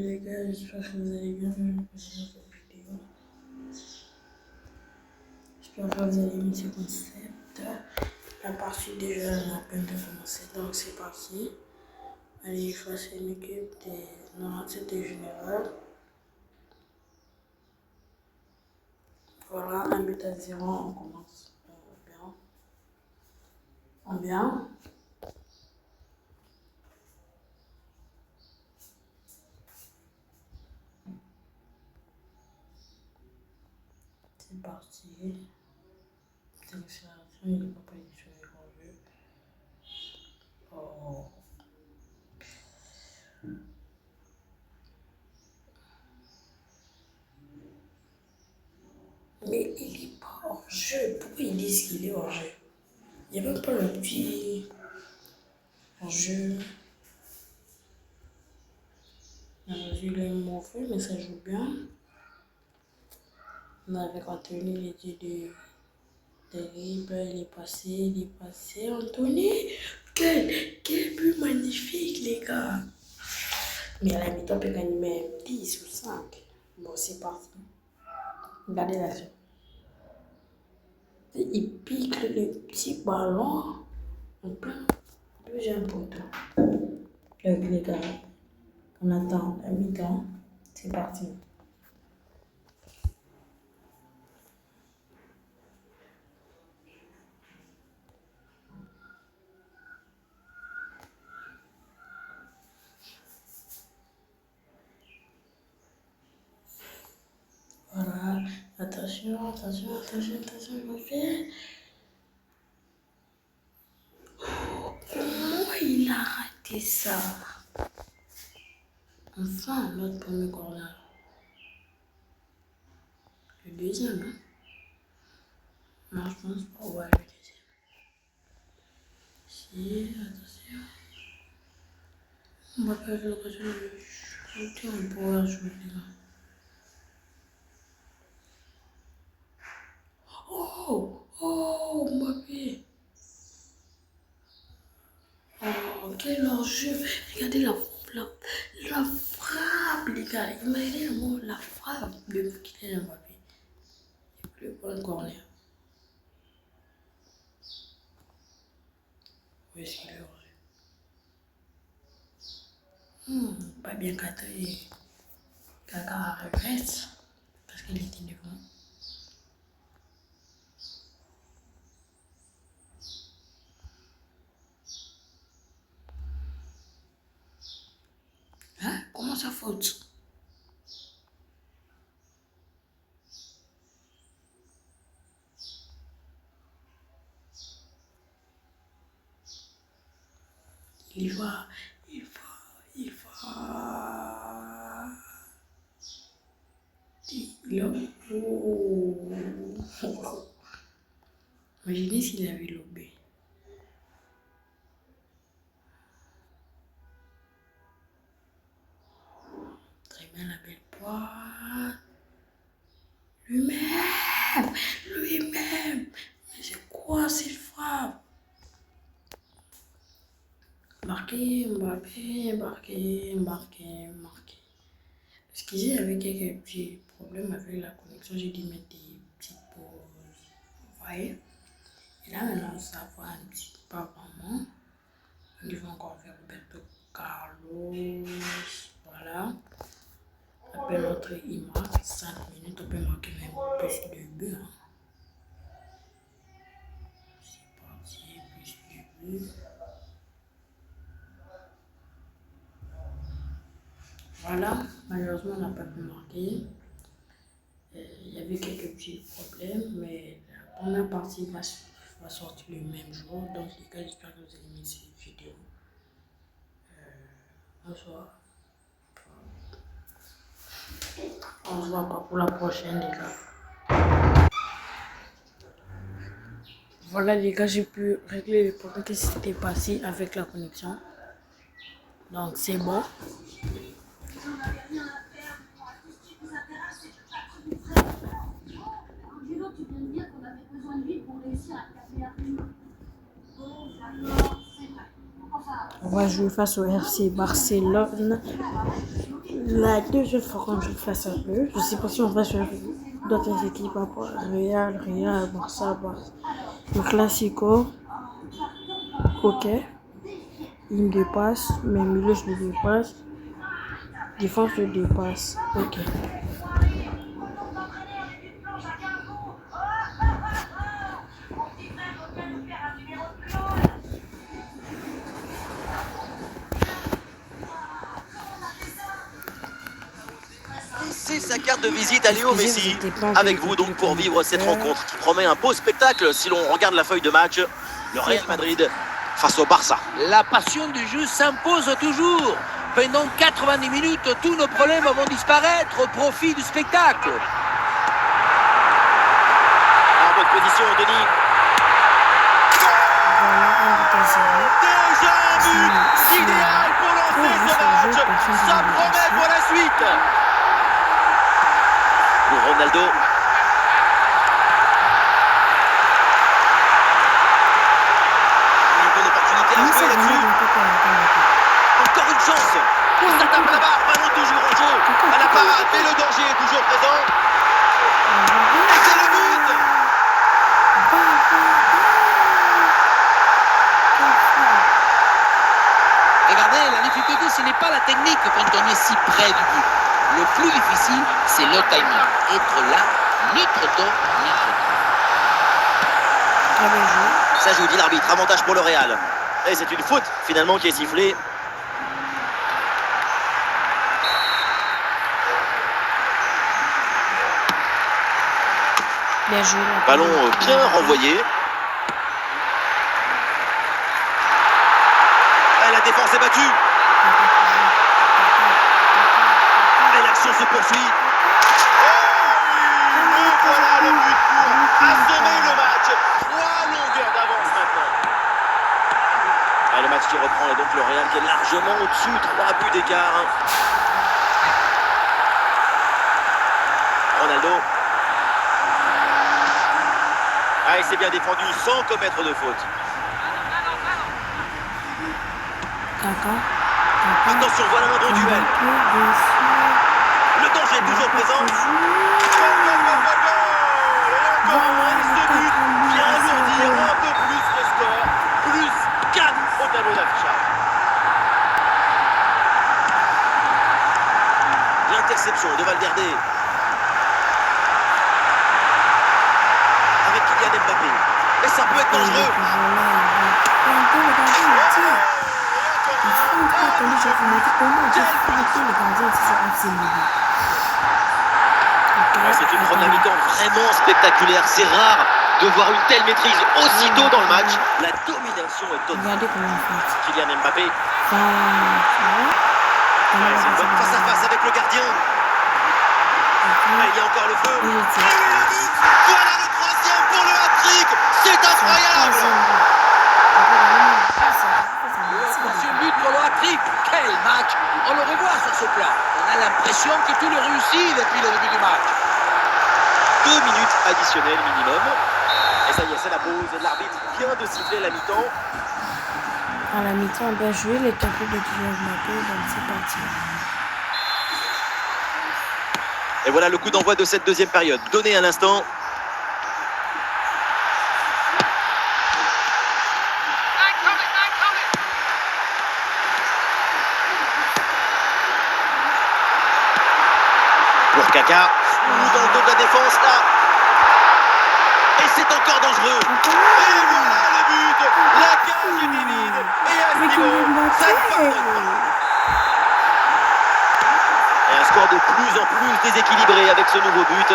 les gars, j'espère que vous allez bien. Pour cette vidéo. J'espère que vous allez aimer ce concept. La partie déjà on a à peine de commencer, donc c'est parti. Allez, face à une équipe des 97 général. Voilà, 1-0, on commence bien. En bien. C'est parti. Sélection, il n'est pas sélectionné en jeu. Oh. Mais il n'est pas hors jeu. Pourquoi ils disent qu'il est hors jeu? Il n'y a même pas le petit hors jeu. Il est mauvais, mais ça joue bien. On avait Anthony, il était terrible. Il est passé. Anthony, quel but magnifique, les gars. Mais à la mi-temps, on peut gagner même 10 ou 5. Bon, c'est parti. Regardez l'action. Il pique le petit ballon en plein deuxième poteau. Avec les gars, on attend la mi-temps. C'est parti. Voilà. Attention, je me fais. Comment il a raté ça? Enfin, notre premier corner. Le deuxième, hein? Non, je pense pas. Ouais, le deuxième. Si, attention. On va perdre l'occasion de le shooter en pouvoir jouer là. Oh, Mbappé. Oh, quel enjeu. Regardez la frappe, les gars. Imaginez le mot, la frappe de Kylian Mbappé. Le bon corner. Où est-ce qu'il est? Pas bien cadré. Kaka regrette parce qu'il était devant. Hein? Comment ça faute? Il va. Il a. Oh. Imaginez s'il avait lobé. Très bien la belle poire. Lui-même. Mais c'est quoi cette frappe? Marqué. Parce que j'avais quelques petits problèmes avec la connexion, j'ai dû mettre des petites pauses. Vous voyez? Et là maintenant ça va un petit peu, pas vraiment. On devrait encore faire Roberto Carlos. Voilà. Après notre image, 5 minutes, on peut marquer même plus de buts. Hein. C'est parti, plus de buts. Voilà, malheureusement on n'a pas pu marquer. Il y avait quelques petits problèmes, mais la première partie va sortir le même jour. Donc les gars, j'espère que vous avez aimé cette vidéo. Bonsoir. On se voit pas pour la prochaine, les gars. Voilà, les gars, j'ai pu régler les problèmes qui s'étaient passés avec la connexion. Donc, c'est bon. On va jouer face au FC Barcelone. La deuxième fois qu'on joue face à eux. Je sais pas si on va jouer avec d'autres équipes à part Real, Barça, Barça. Le Classico. Ok. Ligne de passe. Mais milieu, je le dépasse. Défense, je dépasse. Ok. C'est sa carte de visite à Léo Messi. Avec vous donc pour vivre cette rencontre qui promet un beau spectacle si l'on regarde la feuille de match. Le Real Madrid face au Barça. La passion du jeu s'impose toujours. Pendant 90 minutes, tous nos problèmes vont disparaître au profit du spectacle. En bonne position, Denis. Déjà un but idéal pour lancer ce match. Ça promet pour la suite. Pour Ronaldo. Une bonne opportunité à jouer là-dessus. Encore une chance. Ça tape la barre, ballon toujours en jeu. À la parade, mais le danger est toujours présent. Et c'est le but. Regardez, la difficulté, ce n'est pas la technique quand on est si près du but. Le plus difficile, c'est le timing. Être là, neutre temps, neutre temps. Ça joue, dit l'arbitre. Avantage pour le Real. Et c'est une faute, finalement, qui est sifflée. Bien joué. Ballon bien renvoyé. Et la défense est battue. Et l'action se poursuit. Et voilà le but pour assommer le match. 3 longueurs d'avance maintenant. Ah, le match qui reprend et donc le Real qui est largement au-dessus. 3 buts d'écart. Ronaldo. Ah, il s'est bien défendu sans commettre de faute. Attention, voilà un bon duel. Le danger est toujours présent. Et encore ce but vient alourdir un peu plus le score. Plus 4 au tableau d'affichage. L'interception de Valverde. Avec Kylian Mbappé. Et ça peut être dangereux. C'est une première mi-temps vraiment spectaculaire. C'est rare de voir une telle maîtrise aussitôt dans le match. La domination est totale. Kylian Mbappé. C'est une bonne face à face avec le gardien. Il y a encore le feu. Et le but. Voilà le troisième pour le hat-trick. C'est incroyable. Troisième but pour le hat-trick. Quel match! On le revoit sur ce plan. On a l'impression que tout le réussit depuis le début du match. 2 minutes additionnelles minimum. Et ça y est, c'est la pause. L'arbitre vient de siffler la mi-temps. À la mi-temps, bien joué les tapis de Kylian Mbappé dans cette partie. Et voilà le coup d'envoi de cette deuxième période. Donné à l'instant. Pour Kaka. Dans le dos de la défense là. Et c'est encore dangereux. Et voilà le but. La cage est vide. Et à ce niveau, ça ne pardonne pas. Et un score de plus en plus déséquilibré avec ce nouveau but.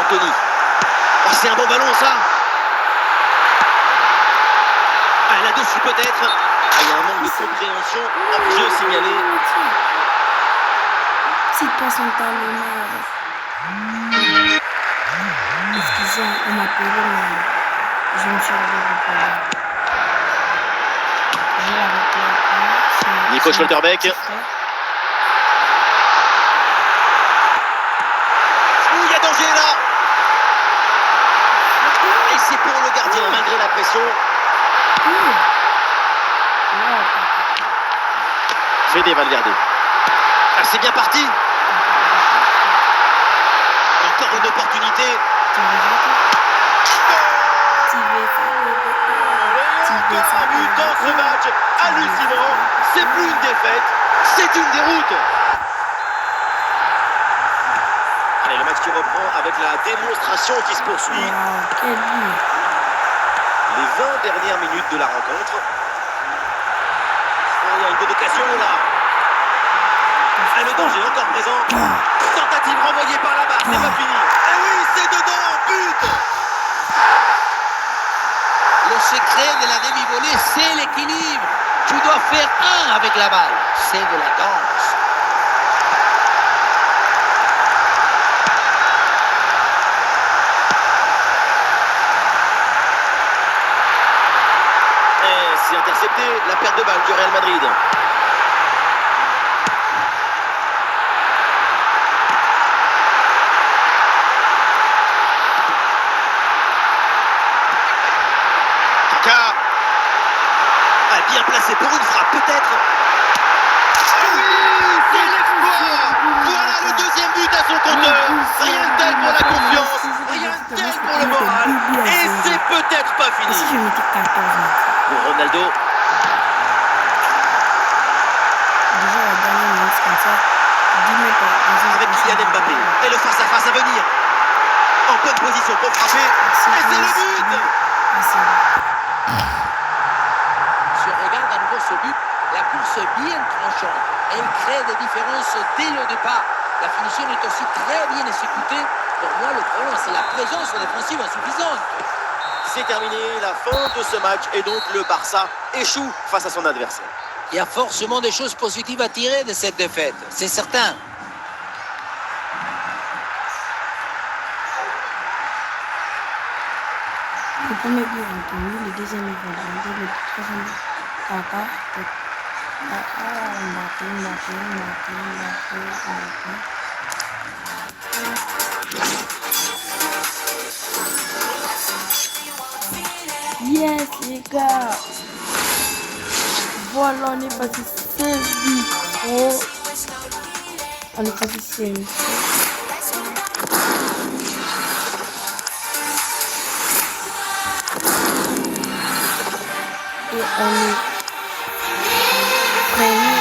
Anthony. Oh, c'est un bon ballon ça. Ah, là-dessus peut-être. Ah, il y a un manque de compréhension. Jeu signalé. Petite passe en talonnade. Excusez, on m'a appelé, mais je me suis arrêté. Je l'arrête. Nico Schlotterbeck. Ouh, il y a danger là. Et c'est pour le gardien malgré la pression. Fede Valverde. Ah, c'est bien parti. Encore une opportunité. Aucun but dans ce match. Hallucinant. C'est plus une défaite, c'est une déroute. Allez, le match qui reprend avec la démonstration qui se poursuit. Les 20 dernières minutes de la rencontre. Il y a une bonne occasion là. Ah, le danger encore présent. Tentative renvoyée par la barre, c'est pas fini. Et oui, c'est dedans, but. Le secret de la demi-volée, c'est l'équilibre. Tu dois faire un avec la balle. C'est de la danse. Et c'est intercepté, la perte de balle du Real Madrid. Bien placé pour une frappe, peut-être. Oui, c'est l'exploit. Voilà le deuxième but à son compteur. Rien de tel pour la confiance, rien de tel pour le moral. Et c'est peut-être pas fini. Pour Ronaldo. Avec Kylian Mbappé. Et le face-à-face à venir. En bonne position pour frapper. Et c'est le but. Ce but, la course bien tranchante. Elle crée des différences dès le départ. La finition est aussi très bien exécutée. Pour moi, le problème, c'est la présence défensive insuffisante. C'est terminé, la fin de ce match. Et donc, le Barça échoue face à son adversaire. Il y a forcément des choses positives à tirer de cette défaite. C'est certain. Le premier but est Anthony, le deuxième est Valverde, le troisième Mbappé. Yes les gars. Voilà, on est passé 16 buts. Oh. On est passé 16 buts. Et on est premier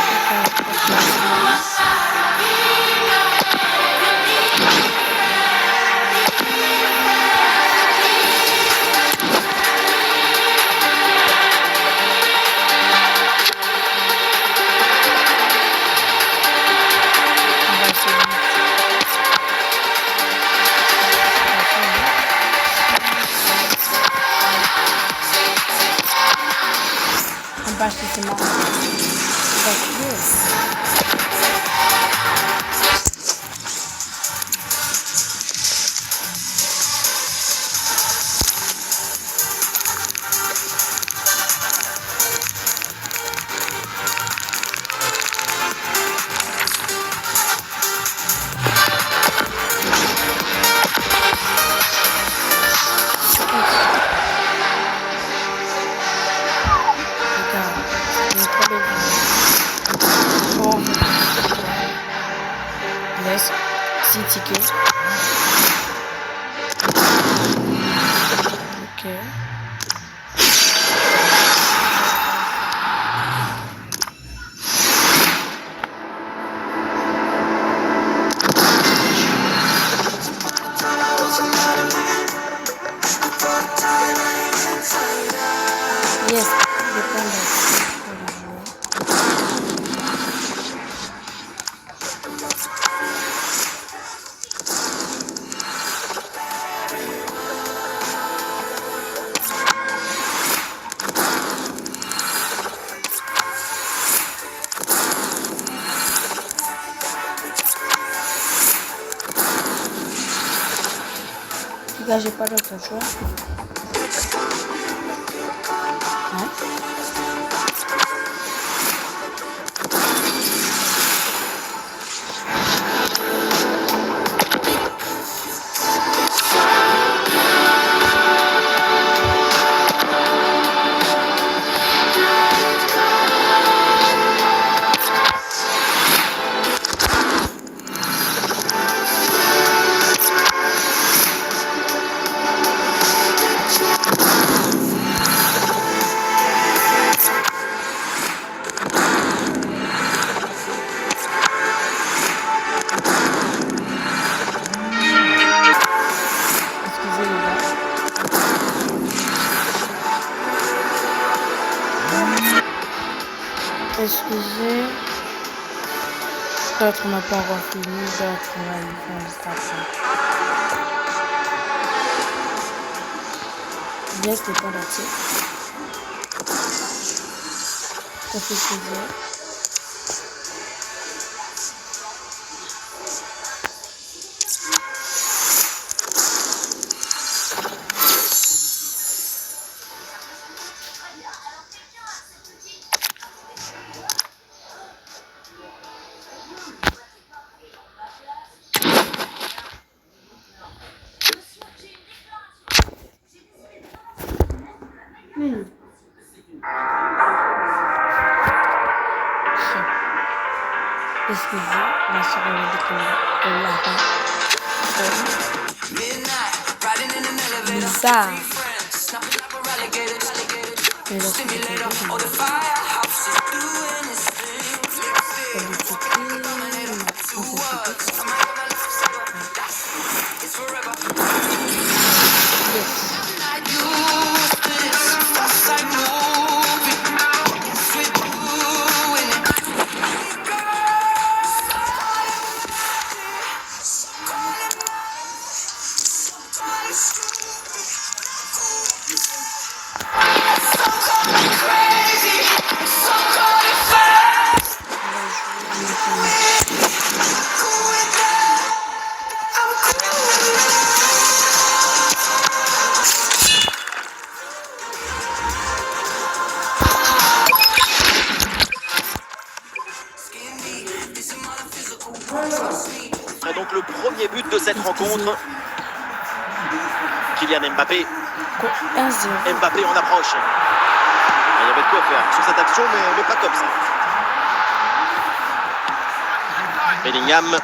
c'est marrant. Yes, 6 tickets. Ok. Yes, les gars, j'ai pas d'autre choix. Ouais. Excusez. Peut-être on n'a pas encore fini, peut-être on va y faire un bien, c'était pas d'actif. Ça fait plaisir. Excusez, la soirée de bizarre. Mais là, Donc le premier but de cette rencontre. Kylian Mbappé. Mbappé en approche. Il y avait de quoi faire sur cette action, mais pas comme ça. Bellingham.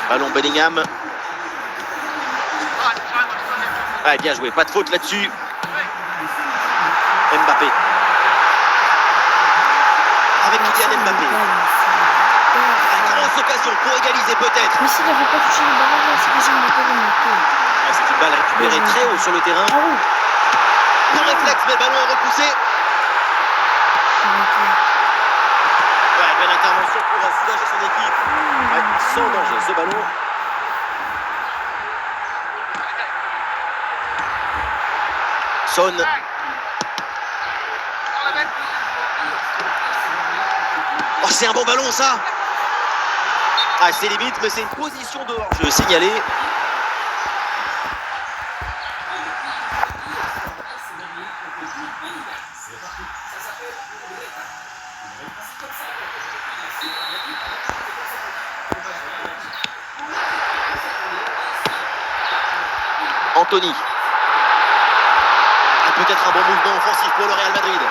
Ballon Bellingham. Ah, bien joué, pas de faute là-dessus. Mbappé. Avec Kylian Mbappé. Grosse occasion pour égaliser peut-être. Mais s'il n'avait pas touché le ballon, c'est que j'ai pas remonté. C'est une balle récupérée très haut sur le terrain. Ah oui. Le réflexe, mais le ballon est repoussé. Ouais, belle intervention pour soulager son équipe. Ouais, sans danger ce ballon. Son. Oh, c'est un bon ballon ça. Ah, c'est limite, mais c'est une position de hors-jeu signalée. Anthony. Ah, peut-être un bon mouvement offensif pour le Real Madrid.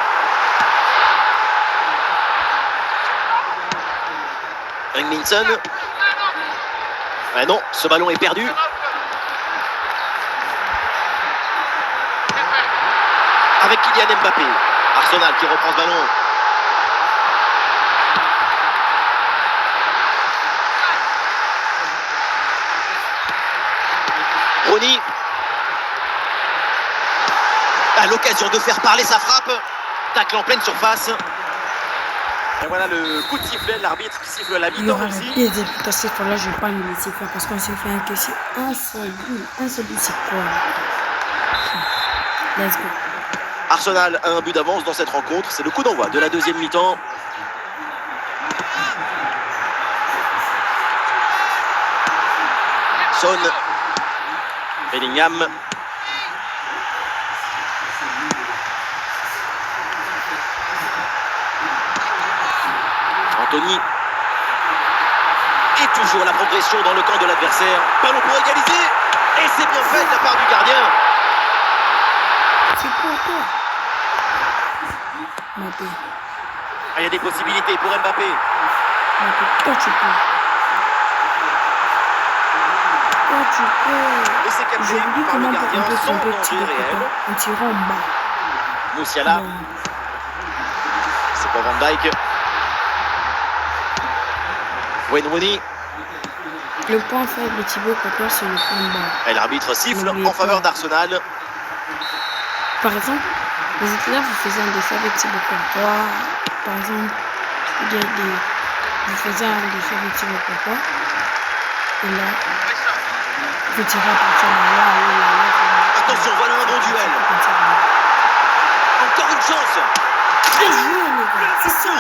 Ringminson. Ah non, ce ballon est perdu. Avec Kylian Mbappé. Arsenal qui reprend ce ballon. Rooney. À l'occasion de faire parler sa frappe. Tacle en pleine surface. Et voilà le coup de sifflet, l'arbitre qui siffle la mi-temps aussi. Il y a des buts à cette fois-là, je ne vais pas me laisser faire parce qu'on s'est fait encaisser un seul but, c'est quoi? Let's go. Arsenal a un but d'avance dans cette rencontre. C'est le coup d'envoi de la deuxième mi-temps. Son. Bellingham. Anthony. Et toujours la progression dans le camp de l'adversaire. Ballon pour égaliser. Et c'est bien fait de la part du gardien. C'est quoi toi? Mbappé. Ah, il y a des possibilités pour Mbappé. Mbappé, toi tu peux. Toi tu peux. Et c'est capté J'ai vu par le comment gardien on peut sans tromper danger réel. en tirant en bas. Musiala. C'est pour Van Dijk. Wayne Rooney. Le point faible de Thibaut Courtois, c'est le point bas. Et l'arbitre siffle en faveur d'Arsenal. Par exemple, Les étudiants vous faisant un défi avec Thibaut Courtois, par exemple, ou bien vous faisant un défi avec Thibaut Courtois, et là, vous tirez à partir de là, Attention, voilà un bon duel. Encore une chance. Bien joué, les gars. C'est ça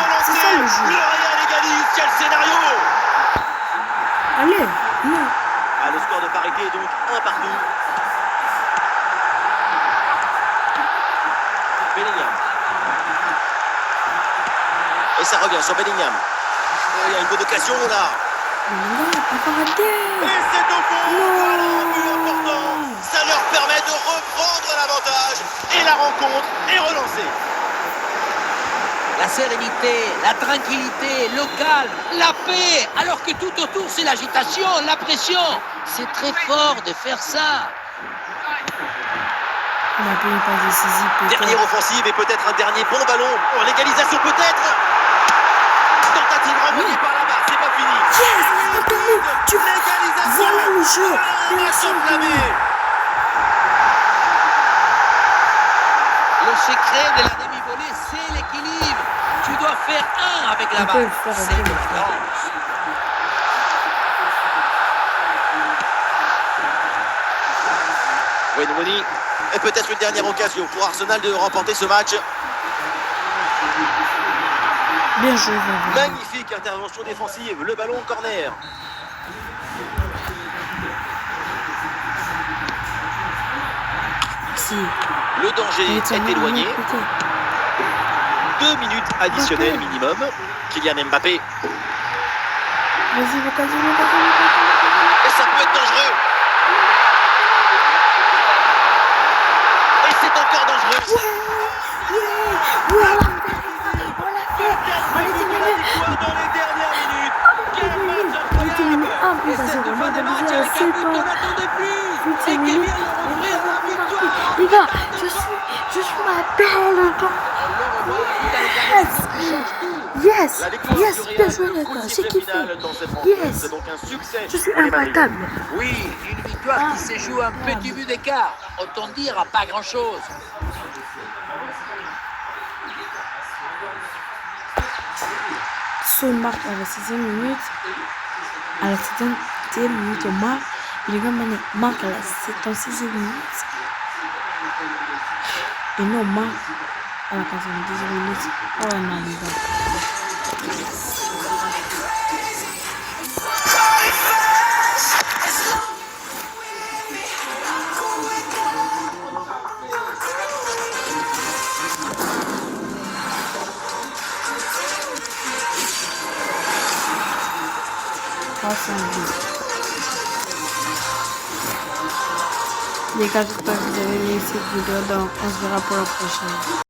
le jeu. Le Real égalise, quel scénario. Allez, non. Ah, le score de parité est donc 1 partout. Bellingham. Et ça revient sur Bellingham. Oh, il y a une bonne occasion là. Encore raté. Et c'est au fond. Voilà un but important. Ça leur permet de reprendre l'avantage. Et la rencontre est relancée. La sérénité, la tranquillité, le calme, la paix, alors que tout autour c'est l'agitation, la pression. C'est très fort de faire ça. On a payé pas décisif. Dernière offensive et peut-être un dernier bon ballon. Oh, l'égalisation peut-être. Tentative renvoyée par la barre, c'est pas fini. Yes, tu L'égalisation. voilà le jeu. On va s'enflammer. Le secret de la demi-volée, c'est l'équilibre. Tu dois faire un avec la balle. C'est une différence. Wayne Rooney est peut-être une dernière occasion pour Arsenal de remporter ce match. Bien joué, Magnifique intervention défensive, le ballon au corner. Si. Le danger est éloigné. 2 minutes additionnelles minimum. Kylian Mbappé. Vas-y, l'occasion. Et ça peut être dangereux. Et c'est encore dangereux. On l'a fait. On est éliminé. Dans les dernières minutes. Quel match incroyable. Et cette fin de match avec un but qu'on n'attendait plus. Et qui vient d'ouvrir la victoire. Les gars, je suis ma belle. Yes, bien joué les gars, j'ai kiffé. Yes, C'est donc un succès. je suis imbattable. Oui, une victoire qui se joue à un petit but d'écart. Autant dire à pas grand-chose. Son marque à la 6e minute. À la 7e minute, on marque. Il marque à la 76e minute. Et nous, on marque à la 90e minute. Oh non, les gars. Les gars, j'espère que vous avez aimé cette vidéo, donc on se verra pour la prochaine.